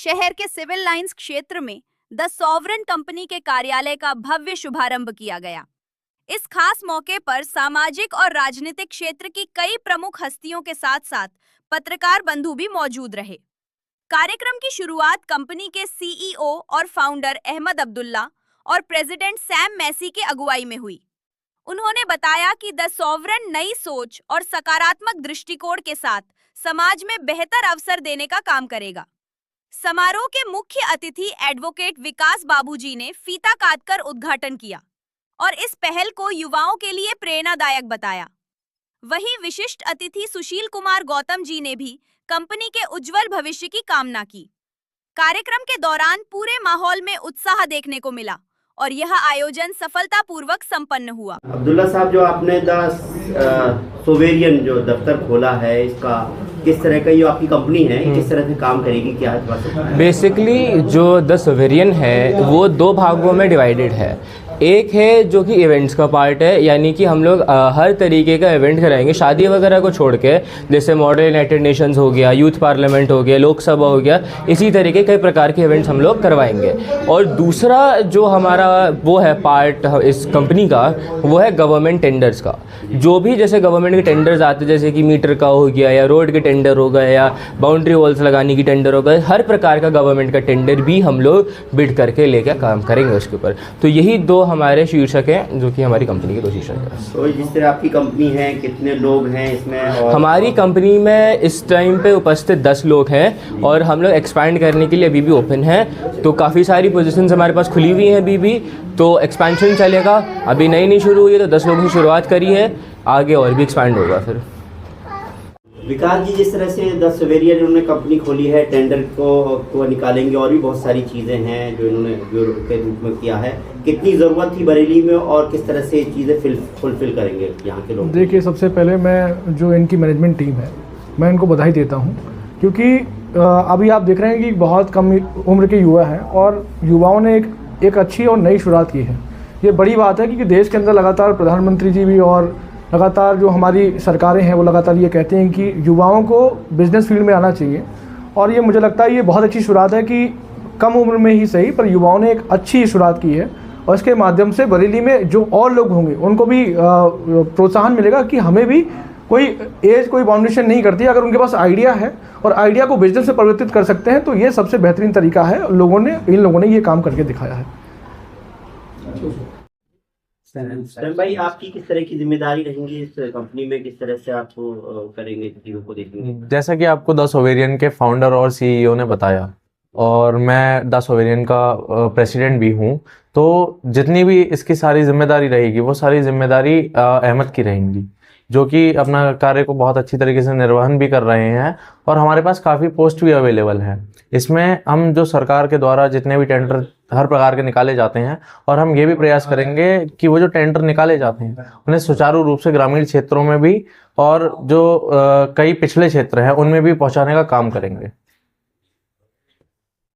शहर के civil lines क्षेत्र में द सॉवरेन कंपनी के कार्यालय का भव्य शुभारंभ किया गया। इस खास मौके पर सामाजिक और राजनीतिक क्षेत्र की कई प्रमुख हस्तियों के साथ साथ पत्रकार बंधु भी मौजूद रहे। कार्यक्रम की शुरुआत कंपनी के सीईओ और फाउंडर अहमद अब्दुल्ला और प्रेसिडेंट सैम मैसी के अगुवाई में हुई। उन्होंने बताया कि द सॉवरेन नई सोच और सकारात्मक दृष्टिकोण के साथ समाज में बेहतर अवसर देने का काम करेगा। समारोह के मुख्य अतिथि एडवोकेट विकास बाबूजी ने फीता काटकर उद्घाटन किया और इस पहल को युवाओं के लिए प्रेरणादायक बताया। वहीं विशिष्ट अतिथि सुशील कुमार गौतम जी ने भी कंपनी के उज्जवल भविष्य की कामना की। कार्यक्रम के दौरान पूरे माहौल में उत्साह देखने को मिला और यह आयोजन सफलतापूर्वक संपन्न हुआ। अब्दुल्ला साहब, जो आपने द सोवेरियन जो दफ्तर खोला है, इसका किस तरह का, ये आपकी कंपनी है, किस तरह से काम करेगी, क्या है? बेसिकली जो द सोवेरियन है वो दो भागों में डिवाइडेड है। एक है जो कि इवेंट्स का पार्ट है, यानी कि हम लोग हर तरीके का इवेंट कराएंगे शादी वगैरह को छोड़ के, जैसे मॉडल यूनाइटेड नेशंस हो गया, यूथ पार्लियामेंट हो गया, लोकसभा हो गया, इसी तरीके कई प्रकार के इवेंट्स हम लोग करवाएंगे। और दूसरा जो हमारा वो है पार्ट इस कंपनी का, वो है गवर्नमेंट टेंडर्स का। जो भी जैसे गवर्नमेंट के टेंडर्स आते हैं, जैसे कि मीटर का हो गया या रोड के टेंडर हो गए या बाउंड्री वॉल्स लगाने की टेंडर हो गए, हर प्रकार का गवर्नमेंट का टेंडर भी हम लोग बिड करके लेकर काम करेंगे उसके ऊपर। तो यही दो हमारे शीर्षक हैं जो कि हमारी कंपनी के दो शीर्षक हैं। तो जिस तरह आपकी कंपनी है, कितने लोग हैं इसमें? और हमारी कंपनी में इस टाइम पे उपस्थित 10 लोग हैं और हम लोग एक्सपैंड करने के लिए अभी भी ओपन हैं। तो काफ़ी सारी पोजीशंस हमारे पास खुली हुई हैं अभी भी, तो एक्सपेंशन चलेगा। अभी नई शुरू हुई है तो 10 लोगों की शुरुआत करी है, आगे और भी एक्सपैंड होगा। फिर विकास जी, जिस तरह से द सोवेरियन इन्होंने कंपनी खोली है, टेंडर को निकालेंगे, और भी बहुत सारी चीज़ें हैं जो इन्होंने ब्यूरो के रूप में किया है, कितनी ज़रूरत थी बरेली में और किस तरह से ये चीज़ें फुलफिल करेंगे यहाँ के लोग? देखिए, सबसे पहले मैं जो इनकी मैनेजमेंट टीम है, मैं इनको बधाई देता हूँ, क्योंकि अभी आप देख रहे हैं कि बहुत कम उम्र के युवा हैं और युवाओं ने एक अच्छी और नई शुरुआत की है। ये बड़ी बात है क्योंकि देश के अंदर लगातार प्रधानमंत्री जी भी और लगातार जो हमारी सरकारें हैं वो लगातार ये कहते हैं कि युवाओं को बिजनेस फील्ड में आना चाहिए। और ये मुझे लगता है ये बहुत अच्छी शुरुआत है कि कम उम्र में ही सही, पर युवाओं ने एक अच्छी शुरुआत की है और इसके माध्यम से बरेली में जो और लोग होंगे उनको भी प्रोत्साहन मिलेगा कि हमें भी कोई एज कोई बाउंडेशन नहीं करती। अगर उनके पास आइडिया है और आइडिया को बिजनेस में परिवर्तित कर सकते हैं तो ये सबसे बेहतरीन तरीका है। इन लोगों ने ये काम करके दिखाया है। सर भाई, आपकी किस तरह की जिम्मेदारी रहेंगी इस कंपनी में, किस तरह से आप करेंगे, चीज़ों को देखेंगे? जैसा कि आपको द सोवेरियन के फाउंडर और सीईओ ने बताया और मैं द सोवेरियन का प्रेसिडेंट भी हूँ, तो जितनी भी इसकी सारी जिम्मेदारी रहेगी वो सारी जिम्मेदारी अहमद की रहेंगी, जो कि अपना कार्य को बहुत अच्छी तरीके से निर्वहन भी कर रहे हैं। और हमारे पास काफ़ी पोस्ट भी अवेलेबल हैं। इसमें हम जो सरकार के द्वारा जितने भी टेंडर हर प्रकार के निकाले जाते हैं, और हम ये भी प्रयास करेंगे कि वो जो टेंडर निकाले जाते हैं उन्हें सुचारू रूप से ग्रामीण क्षेत्रों में भी और जो कई पिछड़े क्षेत्र हैं उनमें भी पहुंचाने का काम करेंगे।